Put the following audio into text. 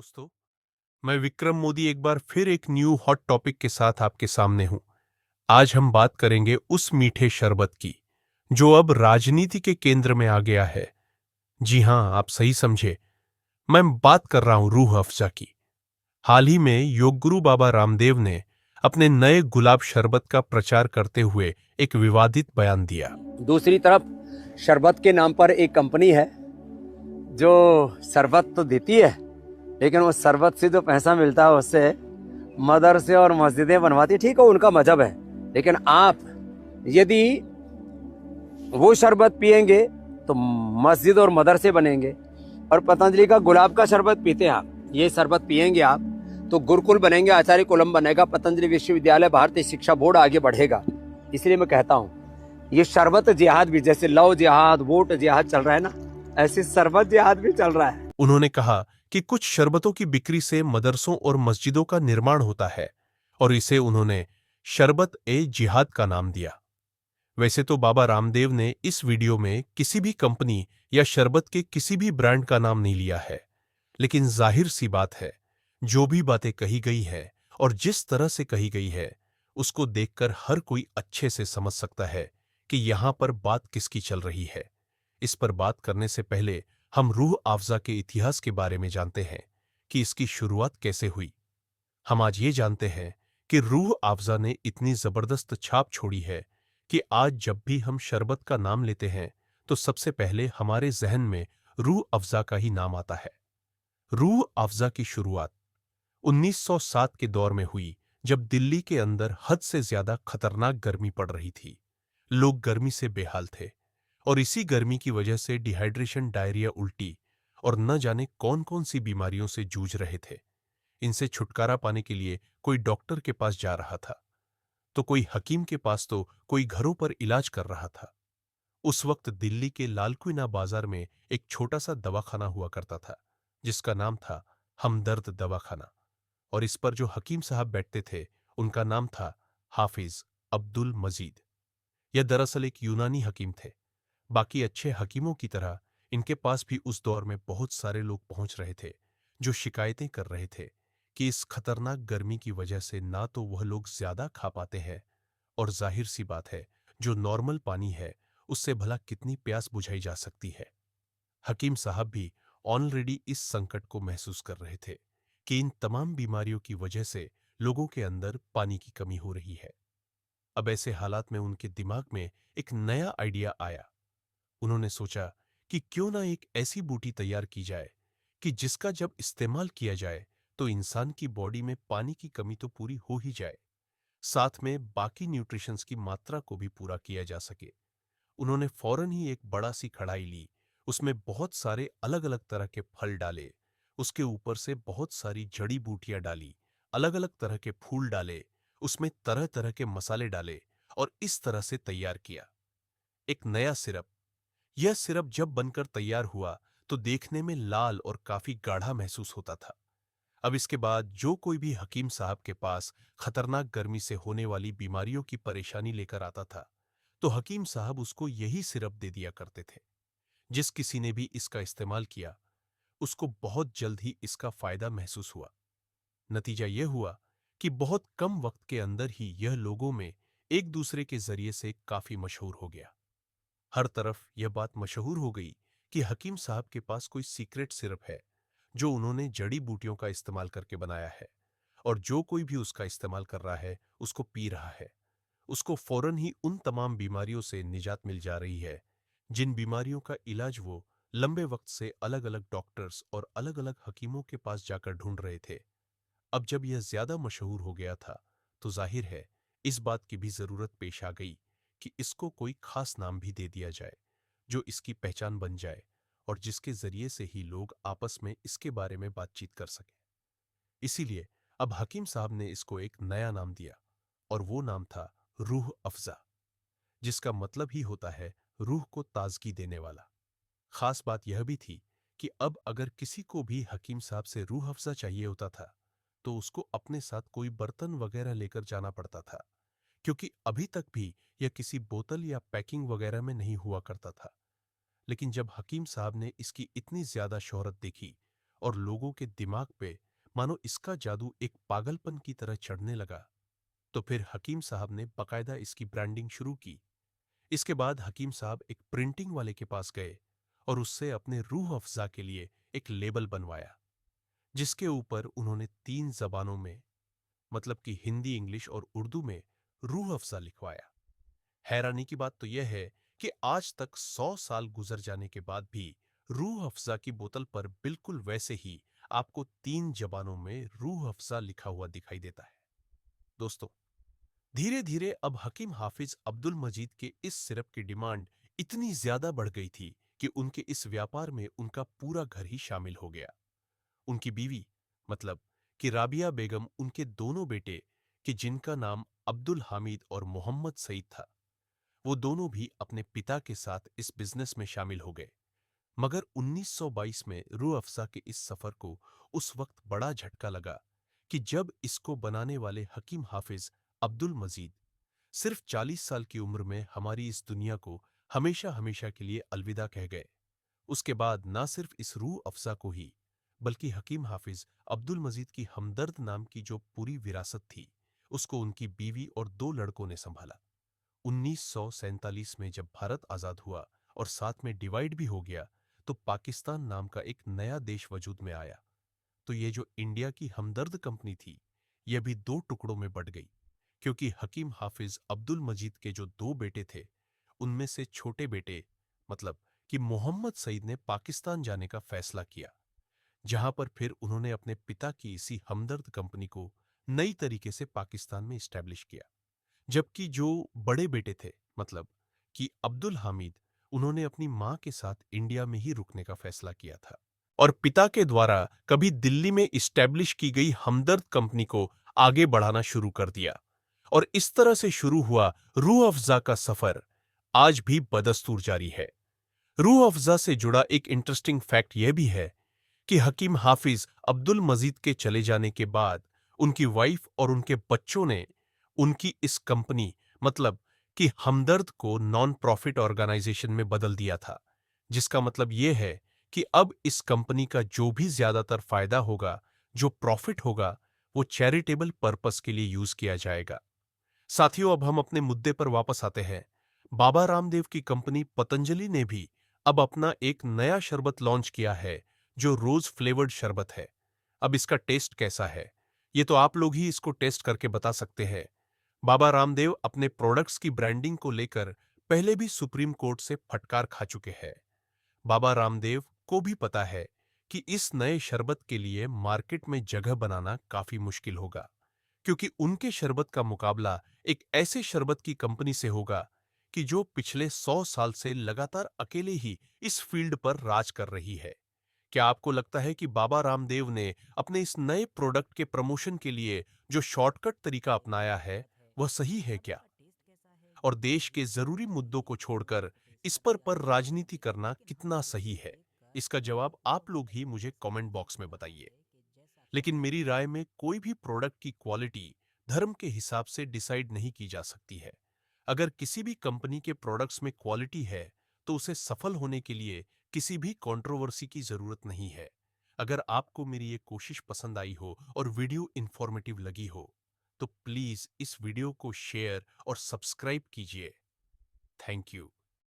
दोस्तों, मैं विक्रम मोदी एक बार फिर एक न्यू हॉट टॉपिक के साथ आपके सामने हूं। आज हम बात करेंगे उस मीठे शरबत की जो अब राजनीति के केंद्र में आ गया है। जी हां, आप सही समझे। मैं बात कर रहा हूं रूह अफ़ज़ा की। हाल ही में योग गुरु बाबा रामदेव ने अपने नए गुलाब शरबत का प्रचार करते हुए एक विवादित बयान दिया। दूसरी तरफ शरबत के नाम पर एक कंपनी है जो शरबत तो देती है, लेकिन वो शरबत से जो पैसा मिलता है उससे मदरसे और मस्जिदें बनवाती है। ठीक है, उनका मजहब है, लेकिन आप यदि वो शरबत पिएंगे तो मस्जिद और मदरसे बनेंगे। और पतंजलि का गुलाब का शरबत पीते हैं आप, ये शरबत पिएंगे आप तो गुरुकुल बनेंगे, आचार्य कुलम बनेगा, पतंजलि विश्वविद्यालय, भारतीय शिक्षा बोर्ड आगे बढ़ेगा। इसलिए मैं कहता हूँ ये शरबत जिहाद भी, जैसे लव जिहाद, वोट जिहाद चल रहा है ना, ऐसे शरबत जिहाद भी चल रहा है। उन्होंने कहा कि कुछ शरबतों की बिक्री से मदरसों और मस्जिदों का निर्माण होता है और इसे उन्होंने शरबत ए जिहाद का नाम दिया। वैसे तो बाबा रामदेव ने इस वीडियो में किसी भी कंपनी या शरबत के किसी भी ब्रांड का नाम नहीं लिया है, लेकिन जाहिर सी बात है, जो भी बातें कही गई है और जिस तरह से कही गई है, उसको देखकर हर कोई अच्छे से समझ सकता है कि यहां पर बात किसकी चल रही है। इस पर बात करने से पहले हम रूह अफ़ज़ा के इतिहास के बारे में जानते हैं कि इसकी शुरुआत कैसे हुई। हम आज ये जानते हैं कि रूह अफ़ज़ा ने इतनी जबरदस्त छाप छोड़ी है कि आज जब भी हम शरबत का नाम लेते हैं तो सबसे पहले हमारे जहन में रूह अफ़ज़ा का ही नाम आता है। रूह अफ़ज़ा की शुरुआत 1907 के दौर में हुई, जब दिल्ली के अंदर हद से ज्यादा खतरनाक गर्मी पड़ रही थी। लोग गर्मी से बेहाल थे और इसी गर्मी की वजह से डिहाइड्रेशन, डायरिया, उल्टी और न जाने कौन कौन सी बीमारियों से जूझ रहे थे। इनसे छुटकारा पाने के लिए कोई डॉक्टर के पास जा रहा था, तो कोई हकीम के पास, तो कोई घरों पर इलाज कर रहा था। उस वक्त दिल्ली के लालकुइना बाजार में एक छोटा सा दवाखाना हुआ करता था, जिसका नाम था हमदर्द दवाखाना। और इस पर जो हकीम साहब बैठते थे, उनका नाम था हाफिज अब्दुल मजीद। यह दरअसल एक यूनानी हकीम थे। बाकी अच्छे हकीमों की तरह इनके पास भी उस दौर में बहुत सारे लोग पहुंच रहे थे, जो शिकायतें कर रहे थे कि इस खतरनाक गर्मी की वजह से ना तो वह लोग ज्यादा खा पाते हैं, और जाहिर सी बात है, जो नॉर्मल पानी है उससे भला कितनी प्यास बुझाई जा सकती है। हकीम साहब भी ऑलरेडी इस संकट को महसूस कर रहे थे कि इन तमाम बीमारियों की वजह से लोगों के अंदर पानी की कमी हो रही है। अब ऐसे हालात में उनके दिमाग में एक नया आइडिया आया। उन्होंने सोचा कि क्यों ना एक ऐसी बूटी तैयार की जाए कि जिसका जब इस्तेमाल किया जाए तो इंसान की बॉडी में पानी की कमी तो पूरी हो ही जाए, साथ में बाकी न्यूट्रिशंस की मात्रा को भी पूरा किया जा सके। उन्होंने फौरन ही एक बड़ा सी कढ़ाई ली, उसमें बहुत सारे अलग अलग तरह के फल डाले, उसके ऊपर से बहुत सारी जड़ी बूटियां डाली, अलग अलग तरह के फूल डाले, उसमें तरह तरह के मसाले डाले और इस तरह से तैयार किया एक नया सिरप। यह सिरप जब बनकर तैयार हुआ तो देखने में लाल और काफी गाढ़ा महसूस होता था। अब इसके बाद जो कोई भी हकीम साहब के पास खतरनाक गर्मी से होने वाली बीमारियों की परेशानी लेकर आता था, तो हकीम साहब उसको यही सिरप दे दिया करते थे। जिस किसी ने भी इसका इस्तेमाल किया, उसको बहुत जल्द ही इसका फायदा महसूस हुआ। नतीजा यह हुआ कि बहुत कम वक्त के अंदर ही यह लोगों में एक दूसरे के जरिए से काफी मशहूर हो गया। हर तरफ यह बात मशहूर हो गई कि हकीम साहब के पास कोई सीक्रेट सिरप है, जो उन्होंने जड़ी बूटियों का इस्तेमाल करके बनाया है, और जो कोई भी उसका इस्तेमाल कर रहा है, उसको पी रहा है, उसको फौरन ही उन तमाम बीमारियों से निजात मिल जा रही है, जिन बीमारियों का इलाज वो लंबे वक्त से अलग अलग डॉक्टर्स और अलग अलग हकीमों के पास जाकर ढूंढ रहे थे। अब जब यह ज्यादा मशहूर हो गया था, तो जाहिर है इस बात की भी जरूरत पेश आ गई कि इसको कोई खास नाम भी दे दिया जाए, जो इसकी पहचान बन जाए और जिसके जरिए से ही लोग आपस में इसके बारे में बातचीत कर सकें। इसीलिए अब हकीम साहब ने इसको एक नया नाम दिया, और वो नाम था रूह अफ़ज़ा, जिसका मतलब ही होता है रूह को ताजगी देने वाला। खास बात यह भी थी कि अब अगर किसी को भी हकीम साहब से रूह अफ़ज़ा चाहिए होता था, तो उसको अपने साथ कोई बर्तन वगैरह लेकर जाना पड़ता था, क्योंकि अभी तक भी यह किसी बोतल या पैकिंग वगैरह में नहीं हुआ करता था। लेकिन जब हकीम साहब ने इसकी इतनी ज्यादा शोहरत देखी और लोगों के दिमाग पे मानो इसका जादू एक पागलपन की तरह चढ़ने लगा। तो फिर हकीम साहब ने बकायदा इसकी ब्रांडिंग शुरू की। इसके बाद हकीम साहब एक प्रिंटिंग वाले के पास गए और उससे अपने रूह अफ़ज़ा के लिए एक लेबल बनवाया, जिसके ऊपर उन्होंने 3 ज़बानों में, मतलब कि हिंदी, इंग्लिश और उर्दू में रूह अफ़ज़ा लिखवाया। हैरानी की बात तो यह है कि आज तक 100 साल गुजर जाने के बाद भी रूह अफ़ज़ा की बोतल पर बिल्कुल वैसे ही आपको 3 ज़बानों में रूह अफ़ज़ा लिखा हुआ दिखाई देता है। दोस्तों, धीरे धीरे अब हकीम हाफिज अब्दुल मजीद के इस सिरप की डिमांड इतनी ज्यादा बढ़ गई थी कि उनके इस व्यापार में उनका पूरा घर ही शामिल हो गया। उनकी बीवी, मतलब कि राबिया बेगम, उनके दोनों बेटे, कि जिनका नाम अब्दुल हामिद और मोहम्मद सईद था, वो दोनों भी अपने पिता के साथ इस बिजनेस में शामिल हो गए। मगर 1922 में रूह अफ़ज़ा के इस सफर को उस वक्त बड़ा झटका लगा कि जब इसको बनाने वाले हकीम हाफिज अब्दुल मजीद सिर्फ 40 साल की उम्र में हमारी इस दुनिया को हमेशा हमेशा के लिए अलविदा कह गए। उसके बाद ना सिर्फ इस रूह अफ़ज़ा को ही, बल्कि हकीम हाफिज अब्दुल मजीद की हमदर्द नाम की जो पूरी विरासत थी, उसको उनकी बीवी और 2 लड़कों ने संभाला। 1947 में जब भारत आजाद हुआ और साथ में डिवाइड भी हो गया, तो पाकिस्तान नाम का एक नया देश वजूद में आया। तो ये जो इंडिया की हमदर्द कंपनी थी, यह भी 2 टुकड़ों में बट गई, क्योंकि हकीम हाफिज अब्दुल मजीद के जो 2 बेटे थे, उनमें से छोटे बेटे, मतलब कि मोहम्मद सईद, ने पाकिस्तान जाने का फैसला किया, जहां पर फिर उन्होंने अपने पिता की इसी हमदर्द कंपनी को नई तरीके से पाकिस्तान में इस्टेब्लिश किया। जबकि जो बड़े बेटे थे, मतलब कि अब्दुल हामिद, उन्होंने अपनी मां के साथ इंडिया में ही रुकने का फैसला किया था और पिता के द्वारा कभी दिल्ली में इस्टेब्लिश की गई हमदर्द कंपनी को आगे बढ़ाना शुरू कर दिया। और इस तरह से शुरू हुआ रूह अफ़ज़ा का सफर आज भी बदस्तूर जारी है। रूह अफ़ज़ा से जुड़ा एक इंटरेस्टिंग फैक्ट यह भी है कि हकीम हाफिज अब्दुल मजीद के चले जाने के बाद उनकी वाइफ और उनके बच्चों ने उनकी इस कंपनी, मतलब कि हमदर्द, को नॉन प्रॉफिट ऑर्गेनाइजेशन में बदल दिया था, जिसका मतलब यह है कि अब इस कंपनी का जो भी ज्यादातर फायदा होगा, जो प्रॉफिट होगा, वो चैरिटेबल पर्पस के लिए यूज किया जाएगा। साथियों, अब हम अपने मुद्दे पर वापस आते हैं। बाबा रामदेव की कंपनी पतंजलि ने भी अब अपना एक नया शरबत लॉन्च किया है, जो रोज फ्लेवर्ड शरबत है। अब इसका टेस्ट कैसा है, ये तो आप लोग ही इसको टेस्ट करके बता सकते हैं। बाबा रामदेव अपने प्रोडक्ट्स की ब्रांडिंग को लेकर पहले भी सुप्रीम कोर्ट से फटकार खा चुके हैं। बाबा रामदेव को भी पता है कि इस नए शरबत के लिए मार्केट में जगह बनाना काफी मुश्किल होगा, क्योंकि उनके शरबत का मुकाबला एक ऐसे शरबत की कंपनी से होगा कि जो पिछले 100 साल से लगातार अकेले ही इस फील्ड पर राज कर रही है। क्या आपको लगता है कि बाबा रामदेव ने अपने इस नए प्रोडक्ट के प्रमोशन के लिए जो शॉर्टकट तरीका अपनाया है, वह सही है क्या? और देश के जरूरी मुद्दों को छोड़कर इस पर राजनीति करना कितना सही है? इसका जवाब आप लोग ही मुझे कमेंट बॉक्स में बताइए। लेकिन मेरी राय में कोई भी प्रोडक्ट की क्वालिटी धर्म के हिसाब से डिसाइड नहीं की जा सकती है। अगर किसी भी कंपनी के प्रोडक्ट्स में क्वालिटी है, तो उसे सफल होने के लिए किसी भी कंट्रोवर्सी की जरूरत नहीं है। अगर आपको मेरी ये कोशिश पसंद आई हो और वीडियो इंफॉर्मेटिव लगी हो, तो प्लीज इस वीडियो को शेयर और सब्सक्राइब कीजिए। Thank you.